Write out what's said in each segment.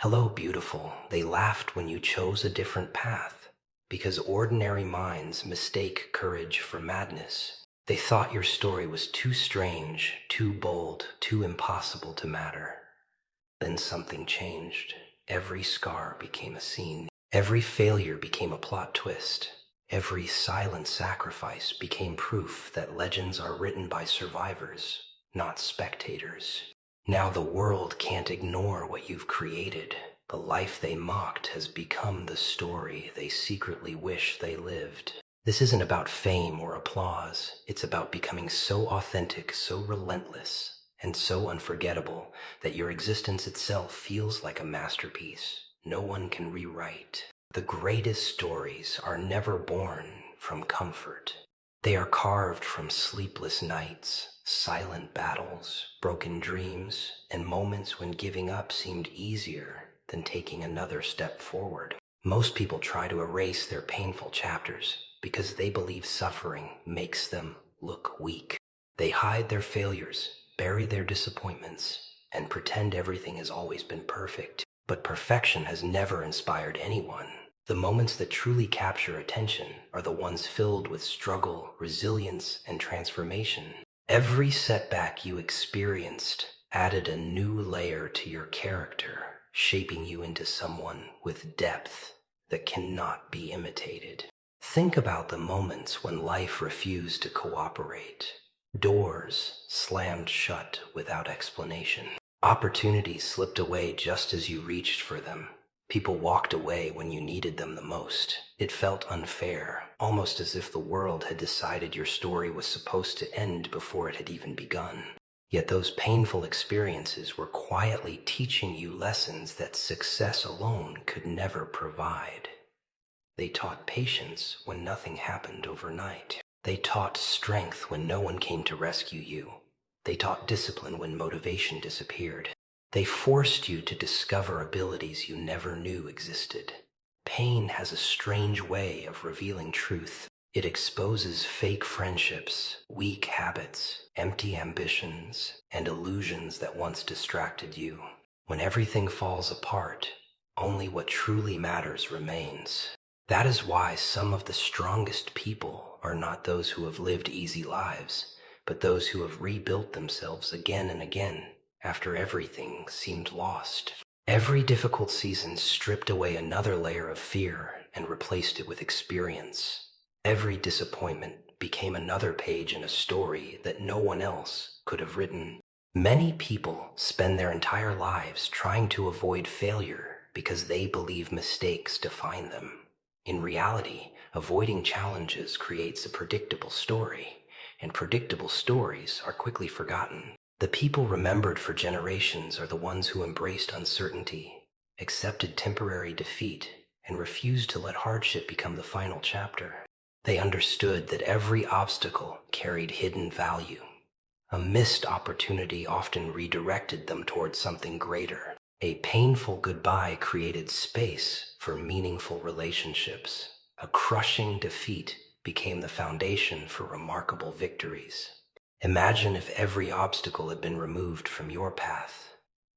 Hello, beautiful. They laughed when you chose a different path, because ordinary minds mistake courage for madness. They thought your story was too strange, too bold, too impossible to matter. Then something changed. Every scar became a scene. Every failure became a plot twist. Every silent sacrifice became proof that legends are written by survivors, not spectators. Now the world can't ignore what you've created. The life they mocked has become the story they secretly wish they lived. This isn't about fame or applause. It's about becoming so authentic, so relentless, and so unforgettable that your existence itself feels like a masterpiece no one can rewrite. The greatest stories are never born from comfort. They are carved from sleepless nights, silent battles, broken dreams, and moments when giving up seemed easier than taking another step forward. Most people try to erase their painful chapters because they believe suffering makes them look weak. They hide their failures, bury their disappointments, and pretend everything has always been perfect. But perfection has never inspired anyone. The moments that truly capture attention are the ones filled with struggle, resilience, and transformation. Every setback you experienced added a new layer to your character, shaping you into someone with depth that cannot be imitated. Think about the moments when life refused to cooperate. Doors slammed shut without explanation. Opportunities slipped away just as you reached for them. People walked away when you needed them the most. It felt unfair, almost as if the world had decided your story was supposed to end before it had even begun. Yet those painful experiences were quietly teaching you lessons that success alone could never provide. They taught patience when nothing happened overnight. They taught strength when no one came to rescue you. They taught discipline when motivation disappeared. They forced you to discover abilities you never knew existed. Pain has a strange way of revealing truth. It exposes fake friendships, weak habits, empty ambitions, and illusions that once distracted you. When everything falls apart, only what truly matters remains. That is why some of the strongest people are not those who have lived easy lives, but those who have rebuilt themselves again and again after everything seemed lost. Every difficult season stripped away another layer of fear and replaced it with experience. Every disappointment became another page in a story that no one else could have written. Many people spend their entire lives trying to avoid failure because they believe mistakes define them. In reality, avoiding challenges creates a predictable story, and predictable stories are quickly forgotten. The people remembered for generations are the ones who embraced uncertainty, accepted temporary defeat, and refused to let hardship become the final chapter. They understood that every obstacle carried hidden value. A missed opportunity often redirected them towards something greater. A painful goodbye created space for meaningful relationships. A crushing defeat became the foundation for remarkable victories. Imagine if every obstacle had been removed from your path.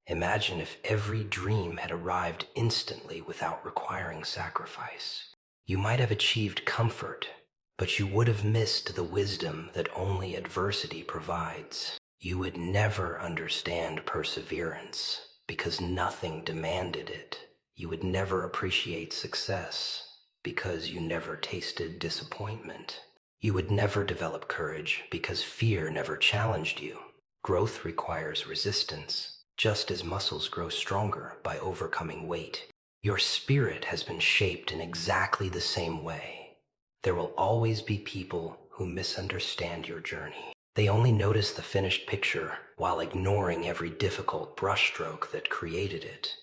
Imagine if every dream had arrived instantly without requiring sacrifice. You might have achieved comfort, but you would have missed the wisdom that only adversity provides. You would never understand perseverance because nothing demanded it. You would never appreciate success because you never tasted disappointment. You would never develop courage because fear never challenged you. Growth requires resistance, just as muscles grow stronger by overcoming weight. Your spirit has been shaped in exactly the same way. There will always be people who misunderstand your journey. They only notice the finished picture while ignoring every difficult brushstroke that created it.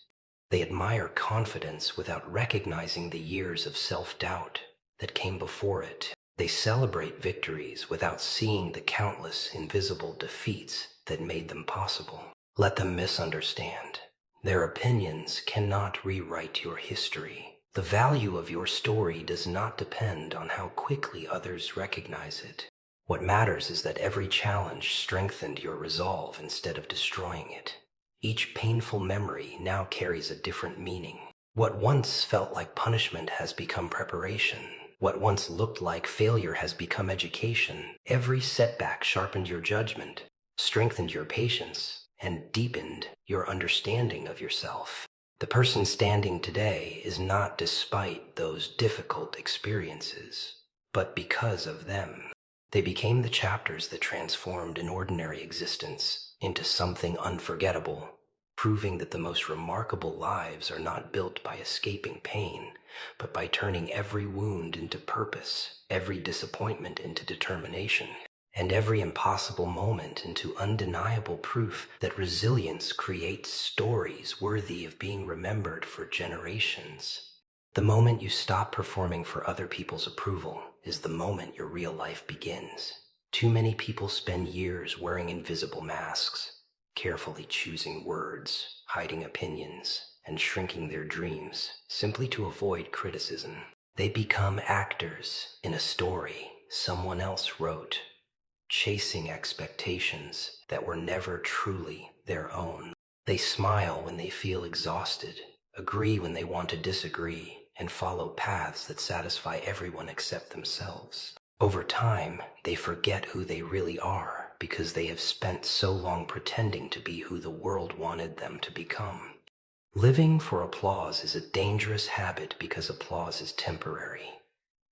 They admire confidence without recognizing the years of self-doubt that came before it. They celebrate victories without seeing the countless invisible defeats that made them possible. Let them misunderstand. Their opinions cannot rewrite your history. The value of your story does not depend on how quickly others recognize it. What matters is that every challenge strengthened your resolve instead of destroying it. Each painful memory now carries a different meaning. What once felt like punishment has become preparation. What once looked like failure has become education. Every setback sharpened your judgment, strengthened your patience, and deepened your understanding of yourself. The person standing today is not despite those difficult experiences, but because of them. They became the chapters that transformed an ordinary existence into something unforgettable, proving that the most remarkable lives are not built by escaping pain, but by turning every wound into purpose, every disappointment into determination, and every impossible moment into undeniable proof that resilience creates stories worthy of being remembered for generations. The moment you stop performing for other people's approval is the moment your real life begins. Too many people spend years wearing invisible masks, carefully choosing words, hiding opinions, and shrinking their dreams simply to avoid criticism. They become actors in a story someone else wrote, chasing expectations that were never truly their own. They smile when they feel exhausted, agree when they want to disagree, and follow paths that satisfy everyone except themselves. Over time, they forget who they really are because they have spent so long pretending to be who the world wanted them to become. Living for applause is a dangerous habit because applause is temporary.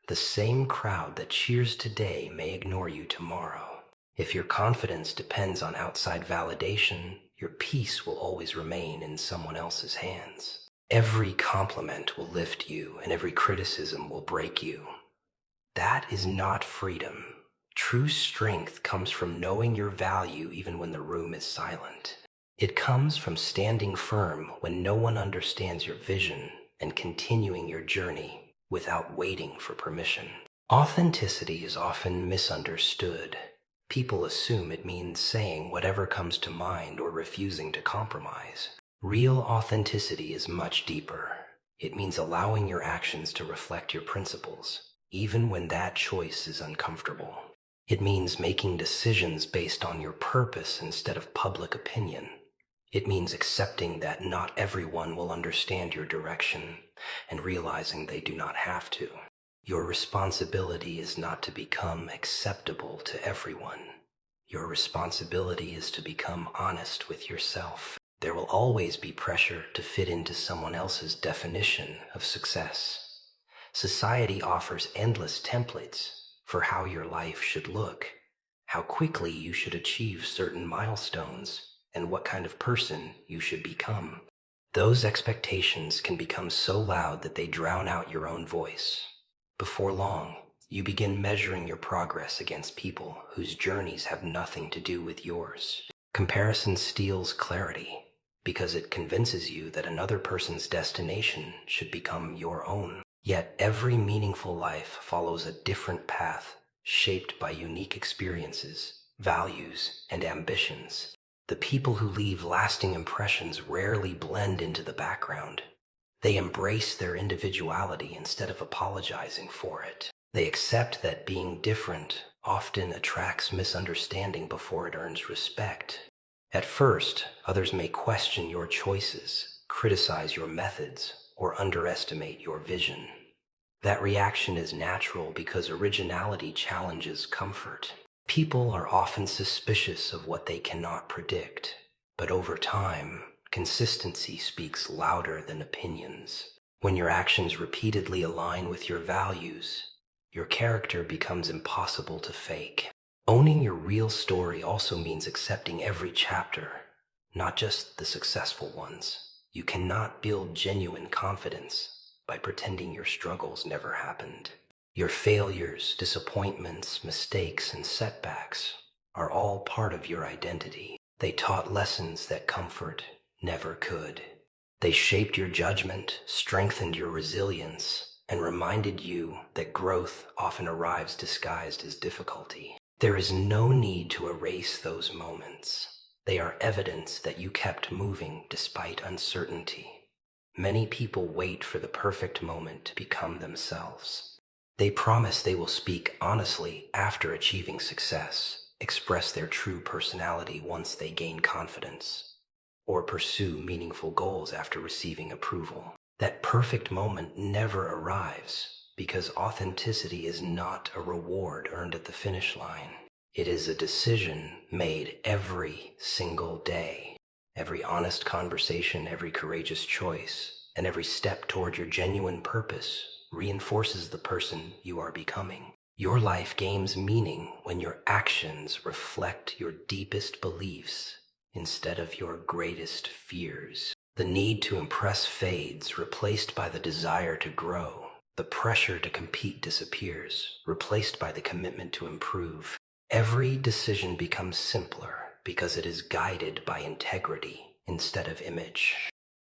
The same crowd that cheers today may ignore you tomorrow. If your confidence depends on outside validation, your peace will always remain in someone else's hands. Every compliment will lift you, and every criticism will break you. That is not freedom. True strength comes from knowing your value even when the room is silent. It comes from standing firm when no one understands your vision and continuing your journey without waiting for permission. Authenticity is often misunderstood. People assume it means saying whatever comes to mind or refusing to compromise. Real authenticity is much deeper. It means allowing your actions to reflect your principles, even when that choice is uncomfortable. It means making decisions based on your purpose instead of public opinion. It means accepting that not everyone will understand your direction and realizing they do not have to. Your responsibility is not to become acceptable to everyone. Your responsibility is to become honest with yourself. There will always be pressure to fit into someone else's definition of success. Society offers endless templates for how your life should look, how quickly you should achieve certain milestones, and what kind of person you should become. Those expectations can become so loud that they drown out your own voice. Before long, you begin measuring your progress against people whose journeys have nothing to do with yours. Comparison steals clarity because it convinces you that another person's destination should become your own. Yet every meaningful life follows a different path, shaped by unique experiences, values, and ambitions. The people who leave lasting impressions rarely blend into the background. They embrace their individuality instead of apologizing for it. They accept that being different often attracts misunderstanding before it earns respect. At first, others may question your choices, criticize your methods, or underestimate your vision. That reaction is natural because originality challenges comfort. People are often suspicious of what they cannot predict, but over time, consistency speaks louder than opinions. When your actions repeatedly align with your values, your character becomes impossible to fake. Owning your real story also means accepting every chapter, not just the successful ones. You cannot build genuine confidence by pretending your struggles never happened. Your failures, disappointments, mistakes, and setbacks are all part of your identity. They taught lessons that comfort never could. They shaped your judgment, strengthened your resilience, and reminded you that growth often arrives disguised as difficulty. There is no need to erase those moments. They are evidence that you kept moving despite uncertainty. Many people wait for the perfect moment to become themselves. They promise they will speak honestly after achieving success, express their true personality once they gain confidence. or pursue meaningful goals after receiving approval. That perfect moment never arrives because authenticity is not a reward earned at the finish line. It is a decision made every single day. Every honest conversation, every courageous choice, and every step toward your genuine purpose reinforces the person you are becoming. Your life gains meaning when your actions reflect your deepest beliefs instead of your greatest fears. The need to impress fades, replaced by the desire to grow. The pressure to compete disappears, replaced by the commitment to improve. Every decision becomes simpler because it is guided by integrity instead of image.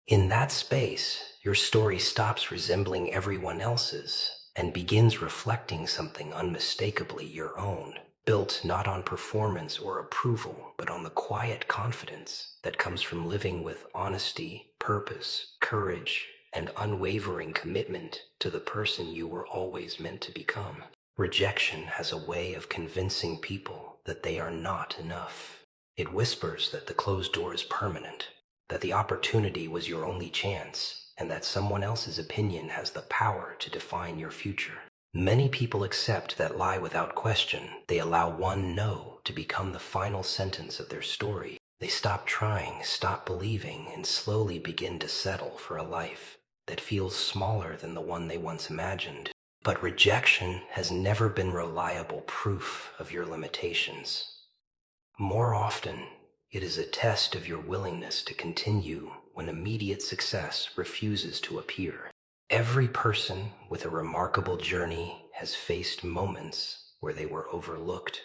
In that space, your story stops resembling everyone else's and begins reflecting something unmistakably your own, built not on performance or approval, but on the quiet confidence that comes from living with honesty, purpose, courage, and unwavering commitment to the person you were always meant to become. Rejection has a way of convincing people that they are not enough. It whispers that the closed door is permanent, that the opportunity was your only chance, and that someone else's opinion has the power to define your future. Many people accept that lie without question. They allow one no to become the final sentence of their story. They stop trying, stop believing, and slowly begin to settle for a life that feels smaller than the one they once imagined. But rejection has never been reliable proof of your limitations. More often, it is a test of your willingness to continue when immediate success refuses to appear. Every person with a remarkable journey has faced moments where they were overlooked,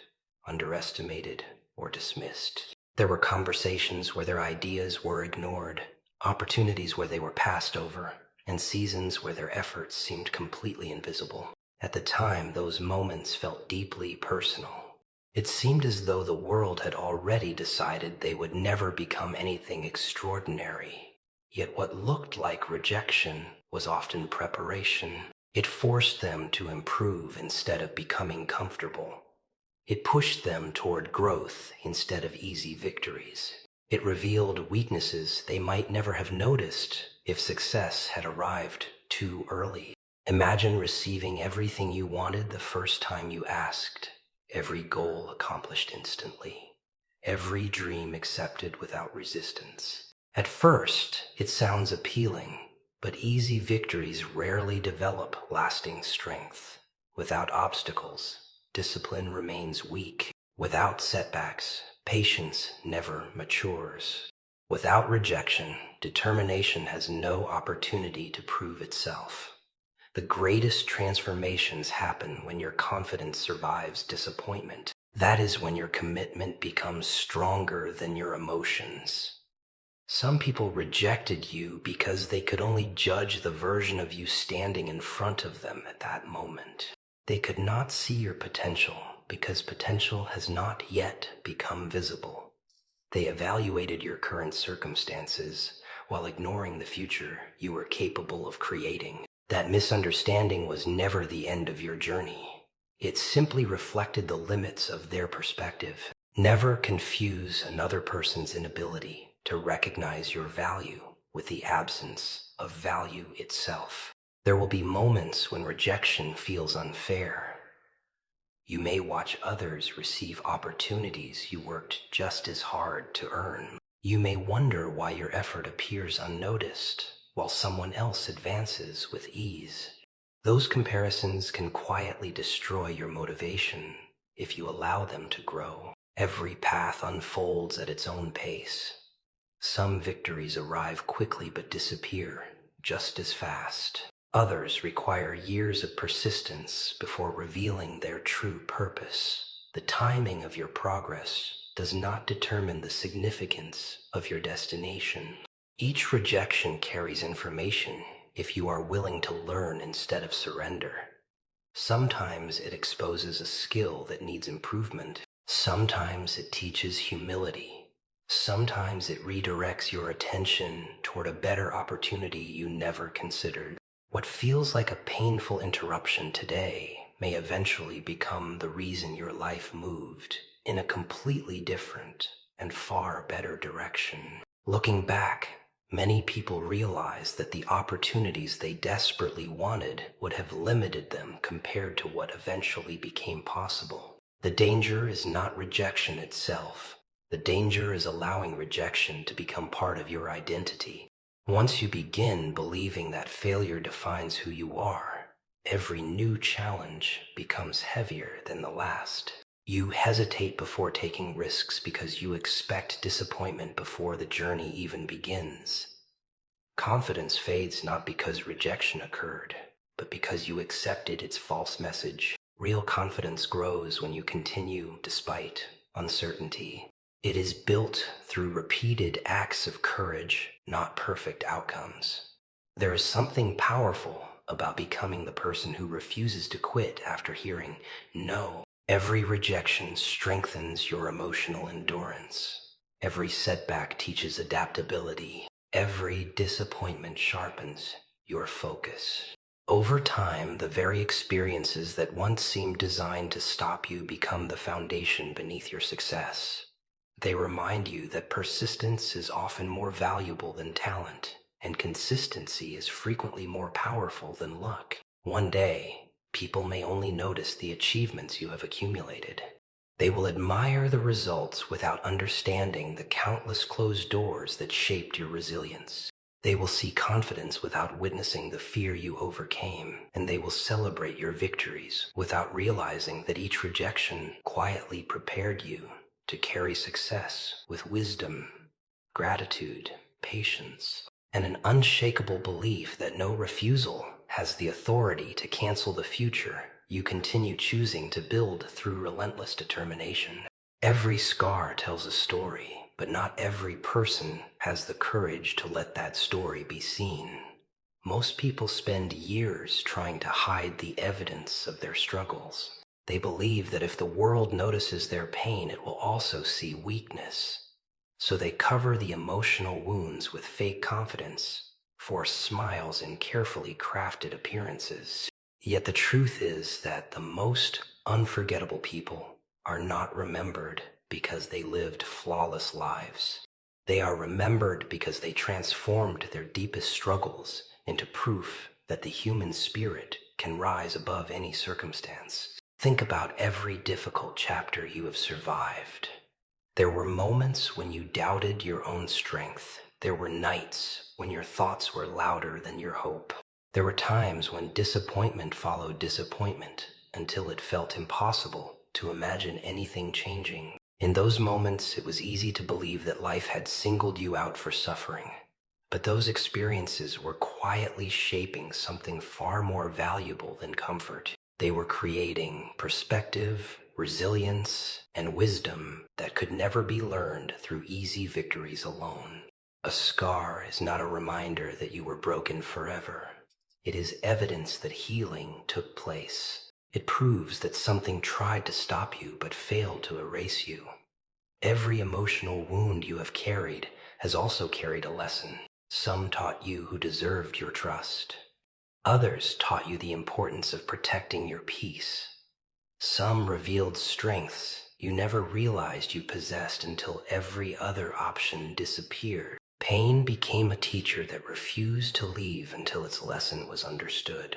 underestimated, or dismissed. There were conversations where their ideas were ignored, opportunities where they were passed over, and seasons where their efforts seemed completely invisible. At the time, those moments felt deeply personal. It seemed as though the world had already decided they would never become anything extraordinary. Yet what looked like rejection was often preparation. It forced them to improve instead of becoming comfortable. It pushed them toward growth instead of easy victories. It revealed weaknesses they might never have noticed if success had arrived too early. Imagine receiving everything you wanted the first time you asked. Every goal accomplished instantly. Every dream accepted without resistance. At first, it sounds appealing, but easy victories rarely develop lasting strength. Without obstacles, discipline remains weak. Without setbacks, patience never matures. Without rejection, determination has no opportunity to prove itself. The greatest transformations happen when your confidence survives disappointment. That is when your commitment becomes stronger than your emotions. Some people rejected you because they could only judge the version of you standing in front of them at that moment. They could not see your potential because potential has not yet become visible. They evaluated your current circumstances while ignoring the future you were capable of creating. That misunderstanding was never the end of your journey. It simply reflected the limits of their perspective. Never confuse another person's inability to recognize your value with the absence of value itself. There will be moments when rejection feels unfair. You may watch others receive opportunities you worked just as hard to earn. You may wonder why your effort appears unnoticed while someone else advances with ease. Those comparisons can quietly destroy your motivation if you allow them to grow. Every path unfolds at its own pace. Some victories arrive quickly but disappear just as fast. Others require years of persistence before revealing their true purpose. The timing of your progress does not determine the significance of your destination. Each rejection carries information if you are willing to learn instead of surrender. Sometimes it exposes a skill that needs improvement. Sometimes it teaches humility. Sometimes it redirects your attention toward a better opportunity you never considered. What feels like a painful interruption today may eventually become the reason your life moved in a completely different and far better direction. Looking back, many people realize that the opportunities they desperately wanted would have limited them compared to what eventually became possible. The danger is not rejection itself. The danger is allowing rejection to become part of your identity. Once you begin believing that failure defines who you are, every new challenge becomes heavier than the last. You hesitate before taking risks because you expect disappointment before the journey even begins. Confidence fades not because rejection occurred, but because you accepted its false message. Real confidence grows when you continue despite uncertainty. It is built through repeated acts of courage, not perfect outcomes. There is something powerful about becoming the person who refuses to quit after hearing no. Every rejection strengthens your emotional endurance. Every setback teaches adaptability. Every disappointment sharpens your focus. Over time, the very experiences that once seemed designed to stop you become the foundation beneath your success. They remind you that persistence is often more valuable than talent, and consistency is frequently more powerful than luck. One day, people may only notice the achievements you have accumulated. They will admire the results without understanding the countless closed doors that shaped your resilience. They will see confidence without witnessing the fear you overcame, and they will celebrate your victories without realizing that each rejection quietly prepared you to carry success with wisdom, gratitude, patience, and an unshakable belief that no refusal has the authority to cancel the future you continue choosing to build through relentless determination. Every scar tells a story, but not every person has the courage to let that story be seen. Most people spend years trying to hide the evidence of their struggles. They believe that if the world notices their pain, it will also see weakness. So they cover the emotional wounds with fake confidence, force smiles, and carefully crafted appearances. Yet the truth is that the most unforgettable people are not remembered because they lived flawless lives. They are remembered because they transformed their deepest struggles into proof that the human spirit can rise above any circumstance. Think about every difficult chapter you have survived. There were moments when you doubted your own strength. There were nights when your thoughts were louder than your hope. There were times when disappointment followed disappointment until it felt impossible to imagine anything changing. In those moments, it was easy to believe that life had singled you out for suffering. But those experiences were quietly shaping something far more valuable than comfort. They were creating perspective, resilience, and wisdom that could never be learned through easy victories alone. A scar is not a reminder that you were broken forever. It is evidence that healing took place. It proves that something tried to stop you but failed to erase you. Every emotional wound you have carried has also carried a lesson. Some taught you who deserved your trust. Others taught you the importance of protecting your peace. Some revealed strengths you never realized you possessed until every other option disappeared. Pain became a teacher that refused to leave until its lesson was understood.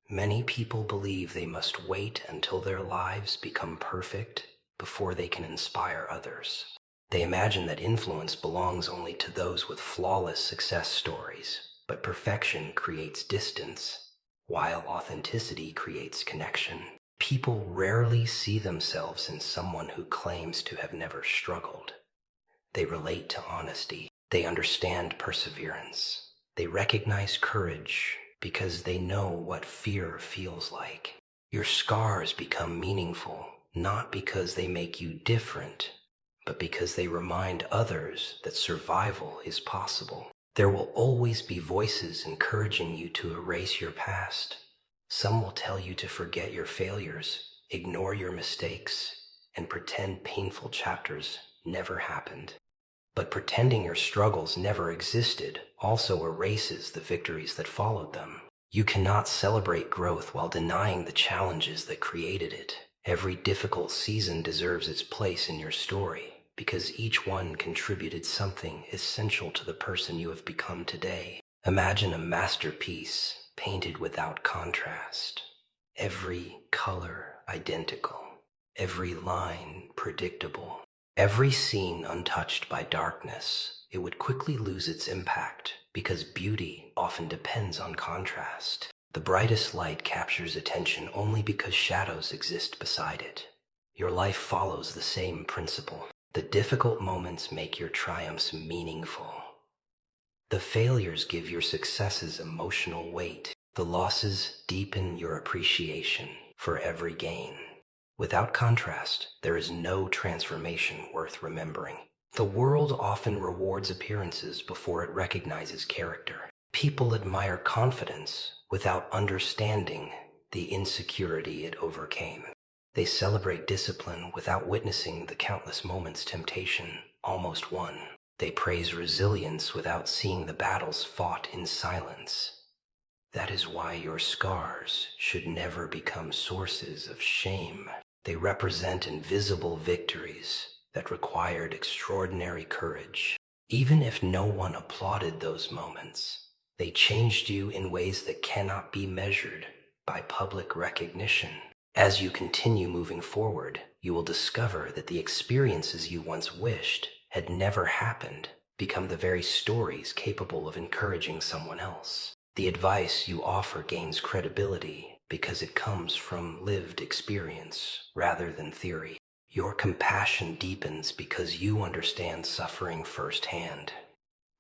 Many people believe they must wait until their lives become perfect before they can inspire others. They imagine that influence belongs only to those with flawless success stories, but perfection creates distance, while authenticity creates connection. People rarely see themselves in someone who claims to have never struggled. They relate to honesty. They understand perseverance. They recognize courage because they know what fear feels like. Your scars become meaningful, not because they make you different, but because they remind others that survival is possible. There will always be voices encouraging you to erase your past. Some will tell you to forget your failures, ignore your mistakes, and pretend painful chapters never happened. But pretending your struggles never existed also erases the victories that followed them. You cannot celebrate growth while denying the challenges that created it. Every difficult season deserves its place in your story, because each one contributed something essential to the person you have become today. Imagine a masterpiece painted without contrast, every color identical, every line predictable, every scene untouched by darkness. It would quickly lose its impact because beauty often depends on contrast. The brightest light captures attention only because shadows exist beside it. Your life follows the same principle. The difficult moments make your triumphs meaningful. The failures give your successes emotional weight. The losses deepen your appreciation for every gain. Without contrast, there is no transformation worth remembering. The world often rewards appearances before it recognizes character. People admire confidence without understanding the insecurity it overcame. They celebrate discipline without witnessing the countless moments temptation almost won. They praise resilience without seeing the battles fought in silence. That is why your scars should never become sources of shame. They represent invisible victories that required extraordinary courage. Even if no one applauded those moments, they changed you in ways that cannot be measured by public recognition. As you continue moving forward, you will discover that the experiences you once wished had never happened become the very stories capable of encouraging someone else. The advice you offer gains credibility because it comes from lived experience rather than theory. Your compassion deepens because you understand suffering firsthand.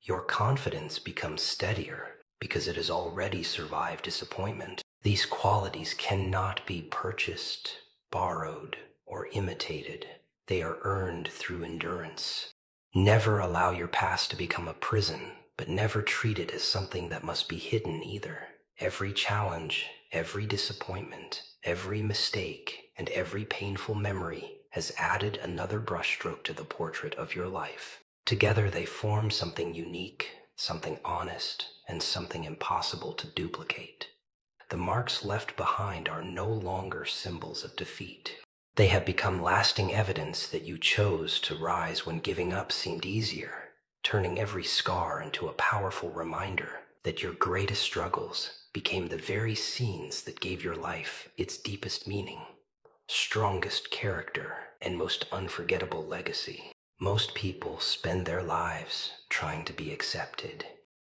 Your confidence becomes steadier because it has already survived disappointment. These qualities cannot be purchased, borrowed, or imitated. They are earned through endurance. Never allow your past to become a prison, but never treat it as something that must be hidden either. Every challenge, every disappointment, every mistake, and every painful memory has added another brushstroke to the portrait of your life. Together they form something unique, something honest, and something impossible to duplicate. The marks left behind are no longer symbols of defeat. They have become lasting evidence that you chose to rise when giving up seemed easier, turning every scar into a powerful reminder that your greatest struggles became the very scenes that gave your life its deepest meaning, strongest character, and most unforgettable legacy. Most people spend their lives trying to be accepted.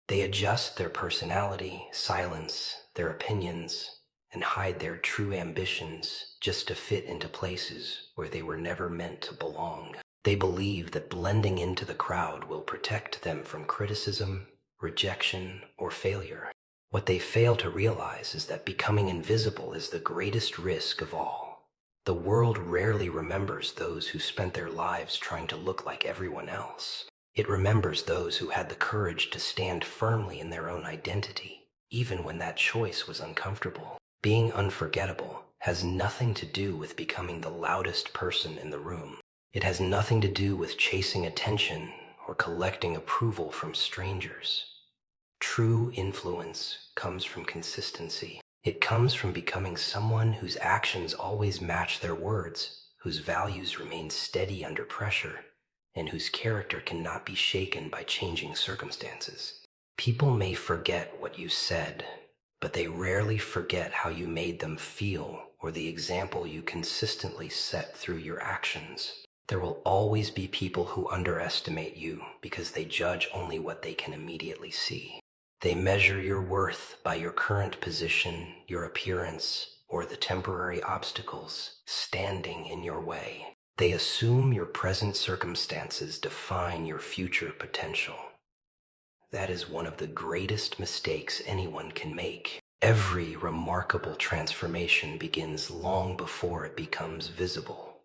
They adjust their personality, silence their opinions, and hide their true ambitions just to fit into places where they were never meant to belong. They believe that blending into the crowd will protect them from criticism, rejection, or failure. What they fail to realize is that becoming invisible is the greatest risk of all. The world rarely remembers those who spent their lives trying to look like everyone else. It remembers those who had the courage to stand firmly in their own identity, even when that choice was uncomfortable. Being unforgettable has nothing to do with becoming the loudest person in the room. It has nothing to do with chasing attention or collecting approval from strangers. True influence comes from consistency. It comes from becoming someone whose actions always match their words, whose values remain steady under pressure, and whose character cannot be shaken by changing circumstances. People may forget what you said, but they rarely forget how you made them feel or the example you consistently set through your actions. There will always be people who underestimate you because they judge only what they can immediately see. They measure your worth by your current position, your appearance, or the temporary obstacles standing in your way. They assume your present circumstances define your future potential. That is one of the greatest mistakes anyone can make. Every remarkable transformation begins long before it becomes visible.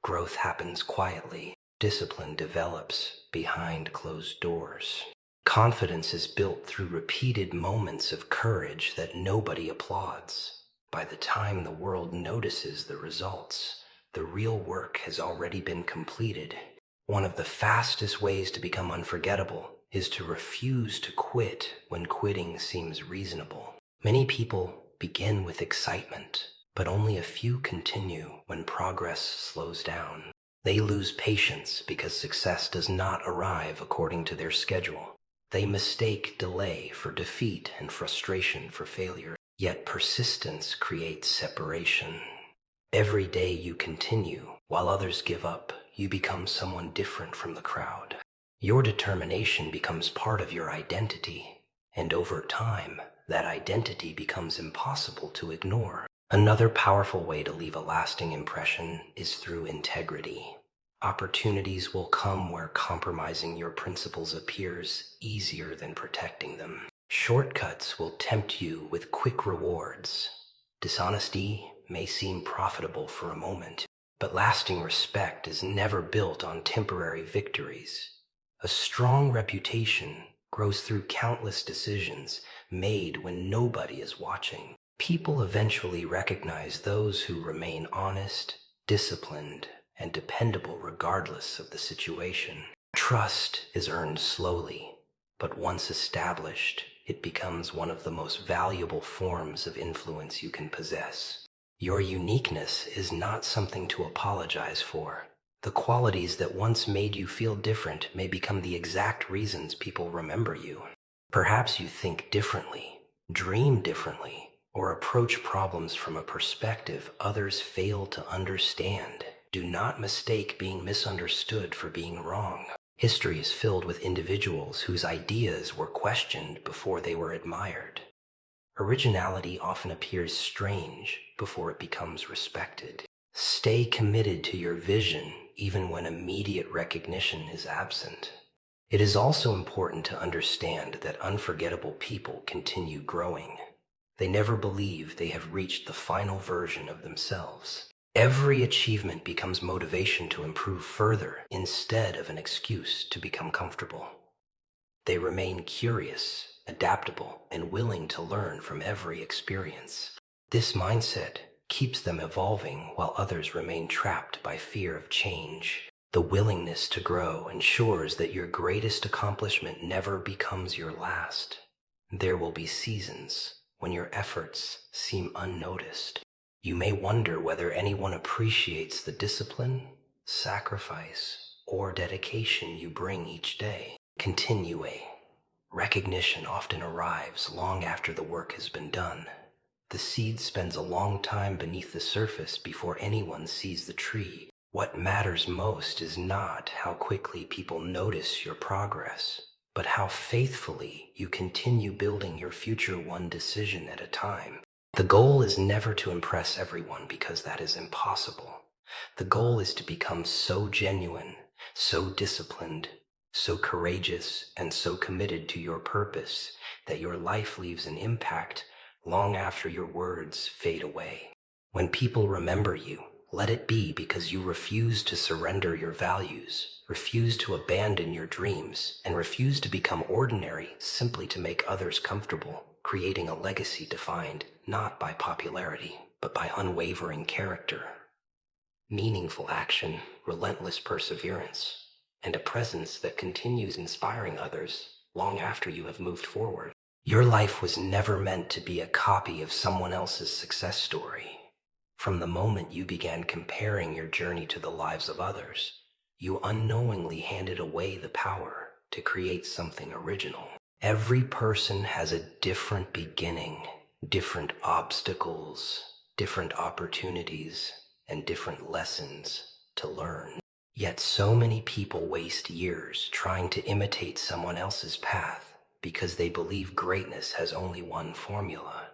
Growth happens quietly. Discipline develops behind closed doors. Confidence is built through repeated moments of courage that nobody applauds. By the time the world notices the results, the real work has already been completed. One of the fastest ways to become unforgettable is to refuse to quit when quitting seems reasonable. Many people begin with excitement, but only a few continue when progress slows down. They lose patience because success does not arrive according to their schedule. They mistake delay for defeat and frustration for failure. Yet persistence creates separation. Every day you continue, while others give up, you become someone different from the crowd. Your determination becomes part of your identity, and over time, that identity becomes impossible to ignore. Another powerful way to leave a lasting impression is through integrity. Opportunities will come where compromising your principles appears easier than protecting them. Shortcuts will tempt you with quick rewards. Dishonesty may seem profitable for a moment, but lasting respect is never built on temporary victories. A strong reputation grows through countless decisions made when nobody is watching. People eventually recognize those who remain honest, disciplined, and dependable regardless of the situation. Trust is earned slowly, but once established, it becomes one of the most valuable forms of influence you can possess. Your uniqueness is not something to apologize for. The qualities that once made you feel different may become the exact reasons people remember you. Perhaps you think differently, dream differently, or approach problems from a perspective others fail to understand. Do not mistake being misunderstood for being wrong. History is filled with individuals whose ideas were questioned before they were admired. Originality often appears strange before it becomes respected. Stay committed to your vision even when immediate recognition is absent. It is also important to understand that unforgettable people continue growing. They never believe they have reached the final version of themselves. Every achievement becomes motivation to improve further instead of an excuse to become comfortable. They remain curious, adaptable, and willing to learn from every experience. This mindset keeps them evolving while others remain trapped by fear of change. The willingness to grow ensures that your greatest accomplishment never becomes your last. There will be seasons when your efforts seem unnoticed. You may wonder whether anyone appreciates the discipline, sacrifice, or dedication you bring each day. Continue. Recognition often arrives long after the work has been done. The seed spends a long time beneath the surface before anyone sees the tree. What matters most is not how quickly people notice your progress, but how faithfully you continue building your future one decision at a time. The goal is never to impress everyone because that is impossible. The goal is to become so genuine, so disciplined, so courageous, and so committed to your purpose that your life leaves an impact long after your words fade away. When people remember you, let it be because you refuse to surrender your values, refuse to abandon your dreams, and refuse to become ordinary simply to make others comfortable, creating a legacy defined not by popularity, but by unwavering character, meaningful action, relentless perseverance, and a presence that continues inspiring others long after you have moved forward. Your life was never meant to be a copy of someone else's success story. From the moment you began comparing your journey to the lives of others, you unknowingly handed away the power to create something original. Every person has a different beginning, different obstacles, different opportunities, and different lessons to learn. Yet so many people waste years trying to imitate someone else's path because they believe greatness has only one formula.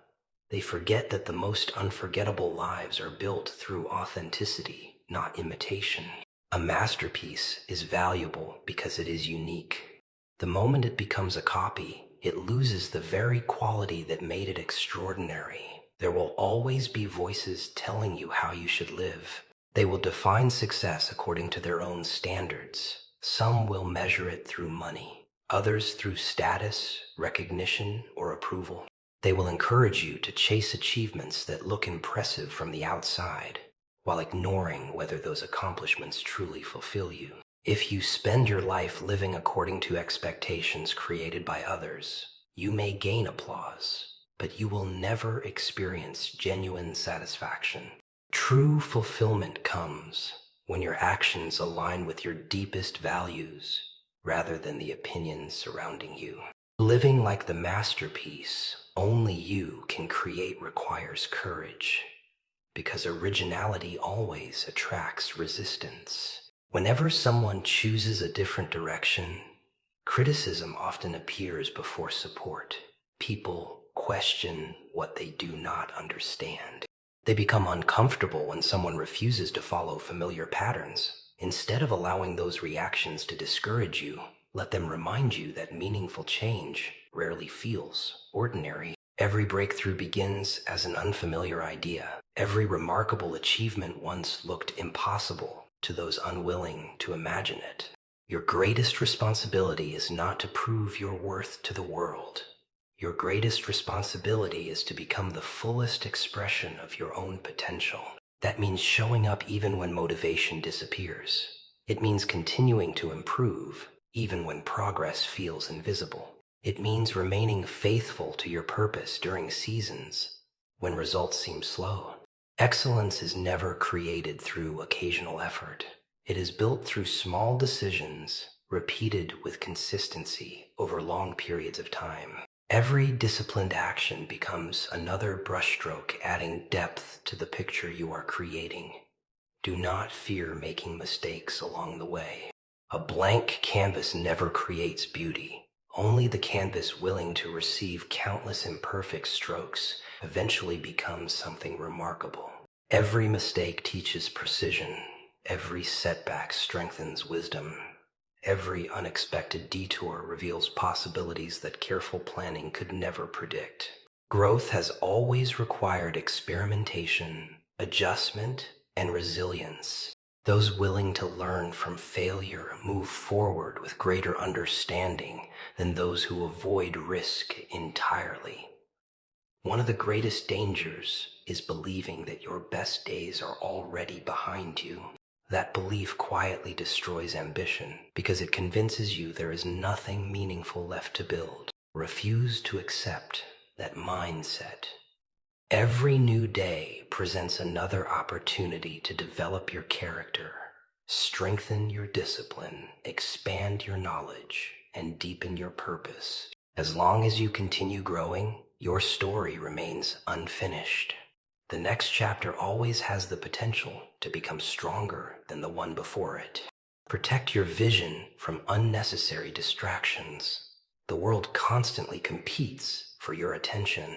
They forget that the most unforgettable lives are built through authenticity, not imitation. A masterpiece is valuable because it is unique. The moment it becomes a copy, it loses the very quality that made it extraordinary. There will always be voices telling you how you should live. They will define success according to their own standards. Some will measure it through money, others through status, recognition, or approval. They will encourage you to chase achievements that look impressive from the outside, while ignoring whether those accomplishments truly fulfill you. If you spend your life living according to expectations created by others, you may gain applause, but you will never experience genuine satisfaction. True fulfillment comes when your actions align with your deepest values rather than the opinions surrounding you. Living like the masterpiece only you can create requires courage, because originality always attracts resistance. Whenever someone chooses a different direction, criticism often appears before support. People question what they do not understand. They become uncomfortable when someone refuses to follow familiar patterns. Instead of allowing those reactions to discourage you, let them remind you that meaningful change rarely feels ordinary. Every breakthrough begins as an unfamiliar idea. Every remarkable achievement once looked impossible to those unwilling to imagine it. Your greatest responsibility is not to prove your worth to the world. Your greatest responsibility is to become the fullest expression of your own potential. That means showing up even when motivation disappears. It means continuing to improve even when progress feels invisible. It means remaining faithful to your purpose during seasons when results seem slow. Excellence is never created through occasional effort. It is built through small decisions repeated with consistency over long periods of time. Every disciplined action becomes another brushstroke, adding depth to the picture you are creating. Do not fear making mistakes along the way. A blank canvas never creates beauty. Only the canvas willing to receive countless imperfect strokes eventually becomes something remarkable. Every mistake teaches precision. Every setback strengthens wisdom. Every unexpected detour reveals possibilities that careful planning could never predict. Growth has always required experimentation, adjustment, and resilience. Those willing to learn from failure move forward with greater understanding than those who avoid risk entirely. One of the greatest dangers is believing that your best days are already behind you. That belief quietly destroys ambition because it convinces you there is nothing meaningful left to build. Refuse to accept that mindset. Every new day presents another opportunity to develop your character, strengthen your discipline, expand your knowledge, and deepen your purpose. As long as you continue growing, your story remains unfinished. The next chapter always has the potential to become stronger than the one before it. Protect your vision from unnecessary distractions. The world constantly competes for your attention,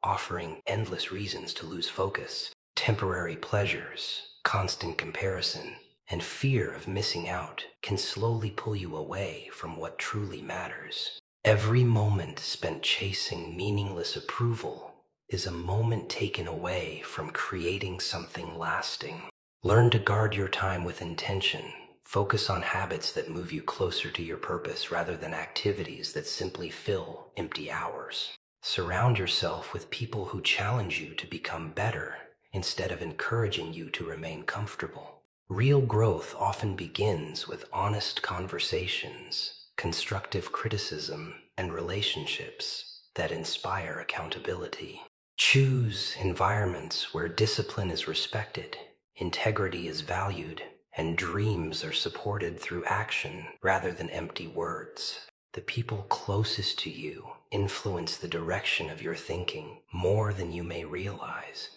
offering endless reasons to lose focus. Temporary pleasures, constant comparison, and fear of missing out can slowly pull you away from what truly matters. Every moment spent chasing meaningless approval is a moment taken away from creating something lasting. Learn to guard your time with intention. Focus on habits that move you closer to your purpose rather than activities that simply fill empty hours. Surround yourself with people who challenge you to become better instead of encouraging you to remain comfortable. Real growth often begins with honest conversations, constructive criticism, and relationships that inspire accountability. Choose environments where discipline is respected, integrity is valued, and dreams are supported through action rather than empty words. The people closest to you influence the direction of your thinking more than you may realize.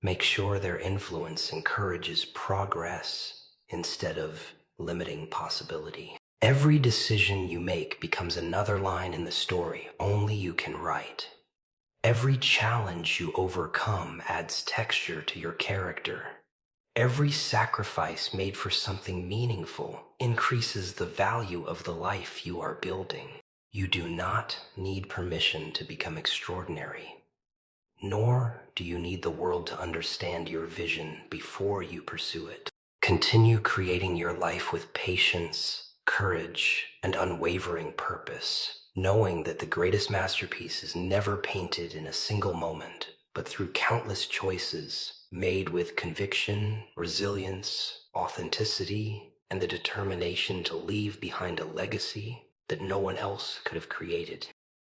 Make sure their influence encourages progress instead of limiting possibility. Every decision you make becomes another line in the story only you can write. Every challenge you overcome adds texture to your character. Every sacrifice made for something meaningful increases the value of the life you are building. You do not need permission to become extraordinary, nor do you need the world to understand your vision before you pursue it. Continue creating your life with patience, courage, and unwavering purpose, knowing that the greatest masterpiece is never painted in a single moment, but through countless choices made with conviction, resilience, authenticity, and the determination to leave behind a legacy that no one else could have created.